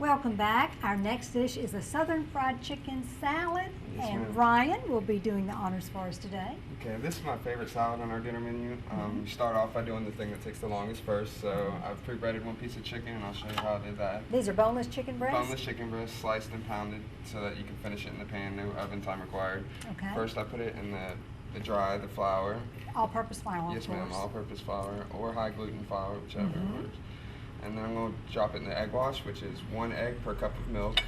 Welcome back. Our next dish is a Southern fried chicken salad, Yes, and ma'am. Ryan will be doing the honors for us today. Okay, this is my favorite salad on our dinner menu. You start off by doing the thing that takes the longest first. So I've pre-breaded one piece of chicken, and I'll show you how I did that. These are boneless chicken breasts? Boneless chicken breast, sliced and pounded, so that you can finish it in the pan. No oven time required. Okay. First, I put it in the flour. All-purpose flour, Yes, of ma'am. course. All-purpose flour or high gluten flour, whichever works. And then I'm going to drop it in the egg wash, which is 1 egg per cup of milk.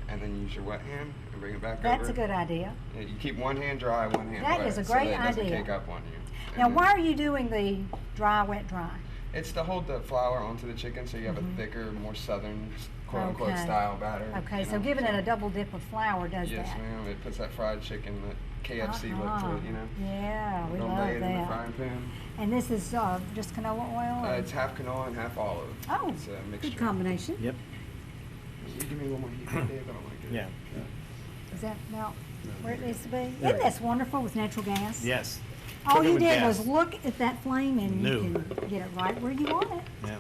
And then use your wet hand and bring it back over. That's a good idea. Yeah, you keep one hand dry, one hand wet. That is a so great that it doesn't idea. cake up on you. And Now, then why are you doing the dry, wet, dry? it's to hold the flour onto the chicken so you have a thicker, more southern, quote-unquote, Okay. style batter. Okay, you so know, giving it a double dip of flour does Yes, that. ma'am. It puts that fried chicken, that KFC look to it, you know. Yeah, we Don't love lay it in the that. frying pan. And this is just canola oil? or- It's half canola and half olive. Oh, It's a mixture. good combination. Yep. You give me one more heat, Dave. I don't like it. Yeah. Is that about where it needs to be? There Isn't it this wonderful with natural gas? Yes. All Cook it you with did gas. was look at that flame and No. you can get it right where you want it. Yeah.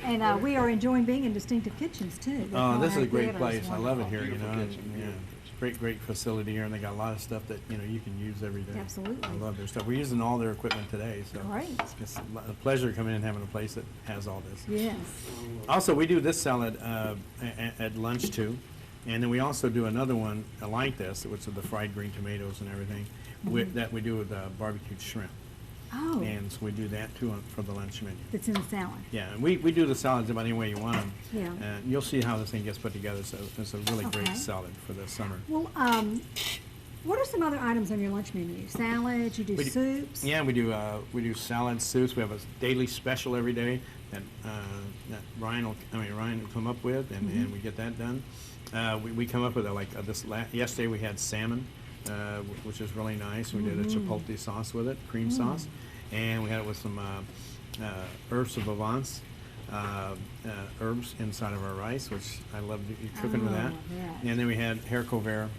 And we are enjoying being in distinctive kitchens too. The Oh, this is a culinary great theater place. is I love it wonderful. here. You Beautiful know, kitchen, and, beautiful great facility here, and they got a lot of stuff that you can use every day. Absolutely. I love their stuff. We're using all their equipment today, so Great. it's a pleasure coming in and having a place that has all this. Yes. Also, we do this salad at lunch too, and then we also do another one like this, which are the fried green tomatoes and everything, that we do with barbecued shrimp. Oh, And so we do that too for the lunch menu. it's in the salad. Yeah, and we do the salads about any way you want them. Yeah. And you'll see how this thing gets put together. So it's a really Okay. great salad for the summer. Well, what are some other items on your lunch menu? Salads, you do We do- soups? Yeah, we do salads, soups. We have a daily special every day that Ryan will come up with, and we get that done. We come up with yesterday we had salmon, which is really nice. We did a chipotle sauce with it, cream sauce, and we had it with some herbs of Provence. Herbs inside of our rice, which I love cooking with that. yeah. And then we had haricot vert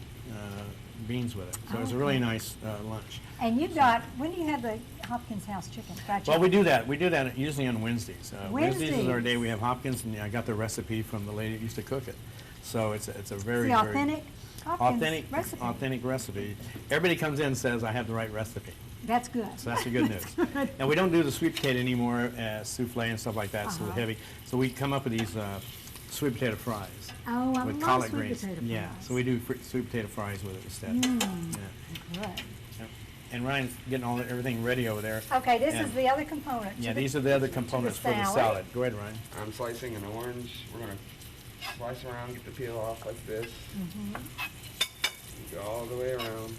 beans with it. So it was a really nice lunch. And you've got, when do you have the Hopkins House chicken? Fried Well, chicken? we do that. We do that usually on Wednesdays. Wednesdays is our Wednesdays. day we have Hopkins, and I got the recipe from the lady that used to cook it. So it's a very, The very authentic Hopkins recipe. authentic recipe. Everybody comes in and says, I have the right recipe. That's good. So that's the good news. And we don't do the sweet potato anymore, souffle and stuff like that, so Uh-huh. heavy. So we come up with these sweet potato fries. Oh, I with love collard sweet greens. potato Yeah, fries. so we do sweet potato fries with it instead. Yeah. Good. Yep. And Ryan's getting everything ready over there. Okay, this And- is the other component. Yeah, these are the other components for the salad. salad. Go ahead, Ryan. I'm slicing an orange. We're going to slice around, get the peel off like this. Go all the way around.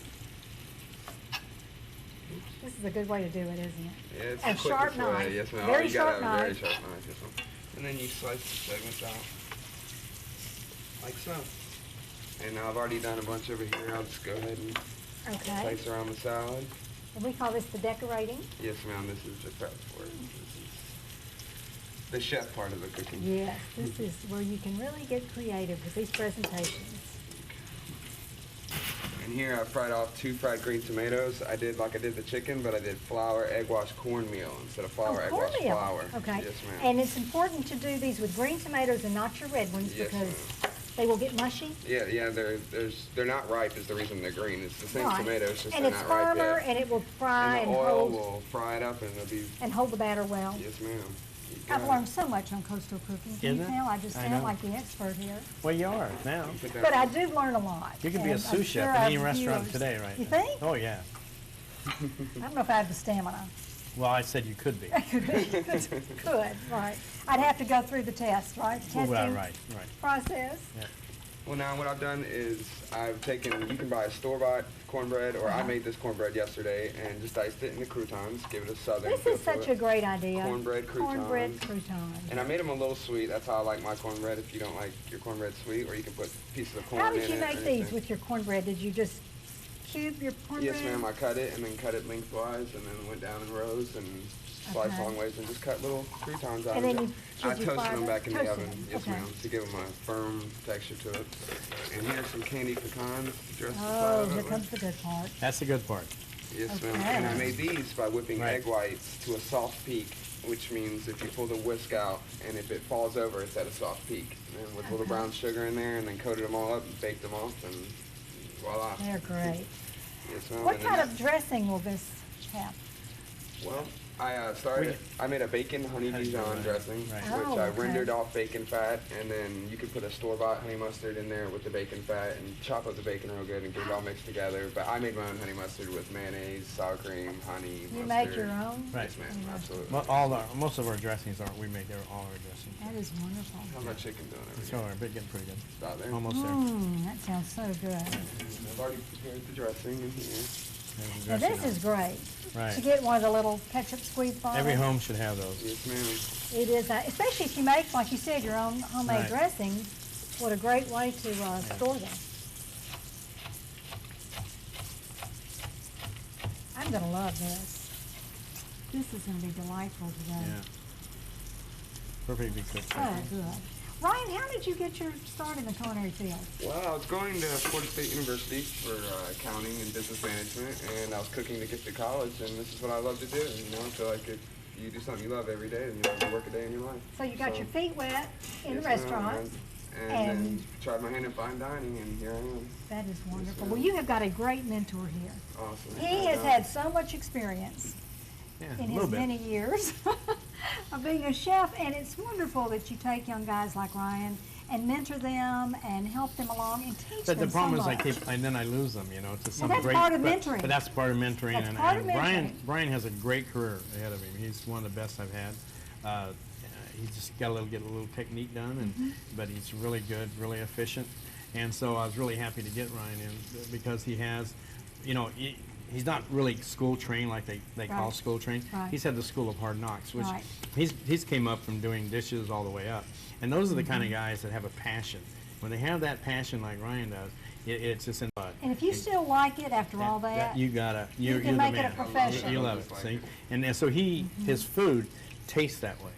This is a good way to do it, isn't it? Yeah, it's A the sharp quickest way. knife. Yes, ma'am. Very You gotta sharp have a very knife. sharp knife. Yes, ma'am. And then you slice the segments out like so. And now I've already done a bunch over here. I'll just go ahead and Okay. slice around the salad. And we call this the decorating? Yes, ma'am. This is the prep for it. This is the chef part of the cooking. Yes, this is where you can really get creative with these presentations. And here I fried off 2 fried green tomatoes. I did like I did the chicken, but I did flour, egg wash, cornmeal instead of flour, egg wash, cornmeal. flour. Okay. Yes, ma'am. And it's important to do these with green tomatoes and not your red ones Yes, because ma'am. they will get mushy. Yeah, they're not ripe is the reason they're green. It's the same Right. tomatoes, just And they're it's not ripe firmer yet. and it will fry And and the oil hold will fry it up and it'll be, and hold the batter well. yes, ma'am. You I've got learned it. so much on coastal cooking. Can Isn't you it? tell? I just I sound know. like the expert here. Well, you are now. Put that- But I do learn a lot. You could be a and sous I'm chef sure in any our restaurant viewers- today, right? You think? Oh, yeah. I don't know if I have the stamina. Well, I said you could be. Could be. Could, right. I'd have to go through the test, right? Well, Testing right. process. Yeah. Well, now what I've done is I've taken, you can buy a store-bought cornbread, or I made this cornbread yesterday and just diced it into croutons, give it a southern This feel is to such it. a great idea. Cornbread croutons. Cornbread croutons. And I made them a little sweet. That's how I like my cornbread. If you don't like your cornbread sweet, or you can put pieces of corn How in did you it. make or these anything. with your cornbread? Did you just cube your cornbread? Yes, ma'am. I cut it and then cut it lengthwise, and then went down in rows and sliced Okay. long ways and just cut little croutons out And of then it. you- I did you toasted fry them back in the Toasted oven. them, Yes, okay. ma'am, to give them a firm texture to it. And here's some candied pecans dressed Oh, inside here of comes it. the good part. That's the good part. Yes, ma'am. Okay. And I made these by whipping Right. egg whites to a soft peak which means if you pull the whisk out and if it falls over, it's at a soft peak. And with a little brown sugar in there, and then coated them all up and baked them off, and voila. They're great. Yes, ma'am. What And kind then- of dressing will this have? Well, I made a bacon honey Dijon dressing, Right. which Oh, I okay. rendered off bacon fat, and then you could put a store-bought honey mustard in there with the bacon fat and chop up the bacon real good and get it all mixed together. But I made my own honey mustard with mayonnaise, sour cream, honey, You mustard. make your own? Right. Yes, ma'am, Honey mustard. absolutely. Most of our dressings we make all our dressings. That is wonderful. How's my chicken doing over So here? we're getting pretty good. About there. Almost there. That sounds so good. I've already prepared the dressing in here. There's the Now, dressing this is on. great. Right. To get one of the little ketchup squeeze bottles. Every home should have those. Yes, ma'am. It is, especially if you make, like you said, your own homemade Right. dressing. What a great way to store them. I'm gonna love this. This is gonna be delightful today. Yeah. Perfectly cooked. So good. Ryan, how did you get your start in the culinary field? Well, I was going to Florida State University for accounting and business management, and I was cooking to get to college, and this is what I love to do. You know, I feel like if you do something you love every day, then you don't have to work a day in your life. So you got your feet wet in the Yes, ma'am, restaurant. and and- then tried my hand in fine dining, and here I am. That is wonderful. ma'am. Well, you have got a great mentor here. Awesome. He has had so much experience Yeah, in a little his bit. many years of being a chef, and it's wonderful that you take young guys like Ryan and mentor them and help them along and teach But them the problem so is much. and then I lose them, to some that's great. part of but- mentoring. But that's part of mentoring. That's and, part and of Brian, mentoring. Brian has a great career ahead of him. He's one of the best I've had. He's just got to get a little technique done, and but he's really good, really efficient. And so I was really happy to get Ryan in because he has, he's not really school trained like they call Right. school trained. Right. He's had the school of hard knocks, which Right. he's came up from doing dishes all the way up. And those are the kind of guys that have a passion. When they have that passion like Ryan does, it's just in the blood. And if you still like it after all that, You gotta, you you're can the make it man. a profession. You love it, see? And so his food tastes that way.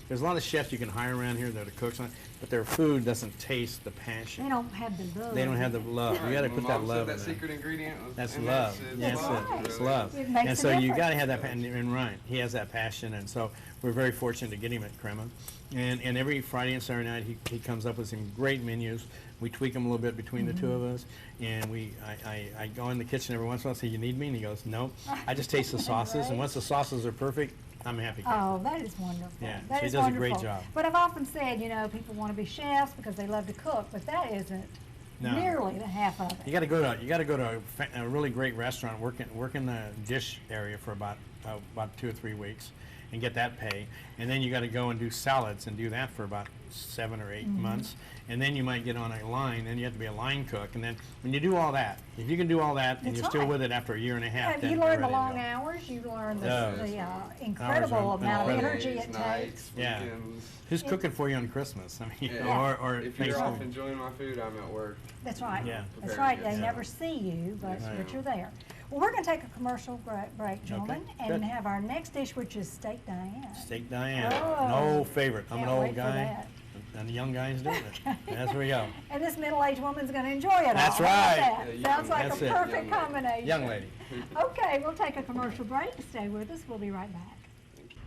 There's a lot of chefs you can hire around here that are cooks, but their food doesn't taste the they passion. don't have the love. They don't have the love. You gotta My put that mom love said in that there. secret ingredient. That's and love. That's That's right. it. It's really. love. It makes And a so you got to difference. have that passion. And Ryan, he has that passion, and so we're very fortunate to get him at Crema. And every Friday and Saturday night, he comes up with some great menus. We tweak them a little bit between the two of us, and I go in the kitchen every once in a while and say, "You need me?" And he goes, "No." I just taste the sauces, Right. and once the sauces are perfect, I'm a happy camper. Oh, that is wonderful. Yeah, That she is does a great wonderful. job. But I've often said, people want to be chefs because they love to cook, but that isn't No. nearly the half of You it. got to go to a really great restaurant, work in the dish area for about 2 or 3 weeks, and get that pay. And then you got to go and do salads and do that for about 7 or 8 months. And then you might get on a line, and you have to be a line cook. And then when you do all that, if you can do all that and That's you're still right. with it after a year and a half, then You you're learn the ready to long go. hours, you learn the, Yeah. the incredible Hours on- amount of incredible. energy it Nights, takes. Yeah. weekends. Who's cooking for you on Christmas? I mean, Yeah. or If you're off Thanksgiving. enjoying my food, I'm at work. That's right. Yeah. That's Prepared right. to They get never set. see you, but, Yes, but ma'am. you're there. Well, we're going to take a commercial break, gentlemen, good. and have our next dish, which is steak Diane. Steak Diane, Oh. an old favorite. I'm an Can't old wait for guy, that. and the young guy's doing it. That's where we go. And this middle-aged woman's going to enjoy it all. That's How about right. that? Yeah, young Sounds like That's a it. perfect Young lady. combination. Young lady. Okay, we'll take a commercial break. Stay with us. We'll be right back.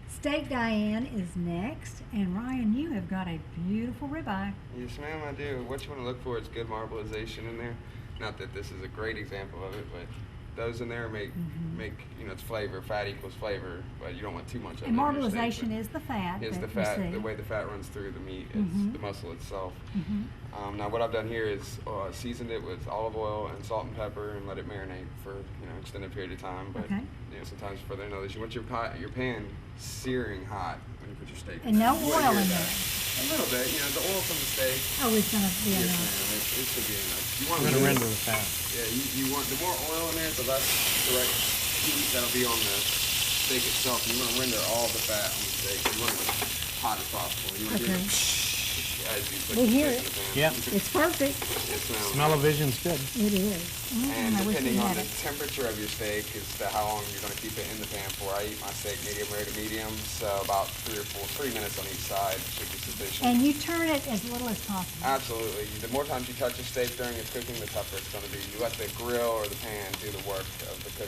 Steak Diane is next, and Ryan, you have got a beautiful ribeye. Yes, ma'am, I do. What you want to look for is good marbleization in there. Not that this is a great example of it, but those in there make it's flavor. Fat equals flavor, but you don't want too much of it. And in your steak, marbleization but is the fat. is that the you fat, see. the way the fat runs through the meat. It's the muscle itself. Now what I've done here is seasoned it with olive oil and salt and pepper and let it marinate for extended period of time. But Okay. sometimes for their knowledge, you want your pan searing hot when you put your steak. And no You wanna oil hear in that. there. A little bit, the oil from the steak. Oh, it's going to be Yes, enough. ma'am. It should be enough. You want I'm going to to render the fat. Yeah, you want the more oil in there, the less direct heat that'll be on the steak itself. You want to render all the fat on the steak. You want it as hot as possible. You want to hear Okay. it as you put We the hear steak in the pan. Yep. It's perfect. Yes, ma'am. Smell of vision's good. It is. And I wish we depending on had the it. temperature of your steak is how long you're going to keep it in the pan for. I eat my steak medium rare to medium, so about 3 minutes on each side should be sufficient. And you turn it as little as possible. Absolutely. The more times you touch a steak during its cooking, the tougher it's going to be. You let the grill or the pan do the work of the cooking.